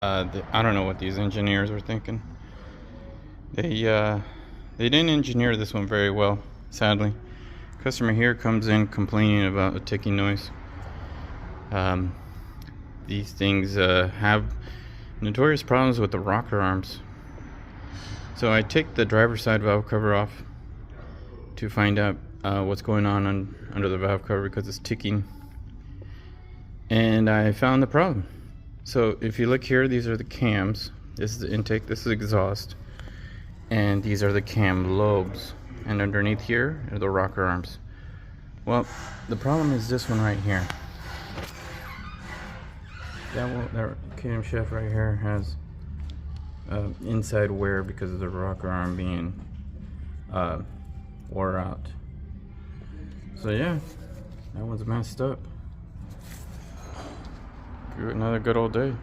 I don't know what these engineers were thinking. They didn't engineer this one very well, sadly. Customer here comes in complaining about a ticking noise. Um, these things have notorious problems with the rocker arms. So I take the driver's side valve cover off to find out what's going on under the valve cover because it's ticking. And I found the problem. So if you look here, these are the cams. This is the intake, this is exhaust. And these are the cam lobes. And underneath here are the rocker arms. Well, the problem is this one right here. That camshaft right here has inside wear because of the rocker arm being wore out. So yeah, that one's messed up. Another good old day.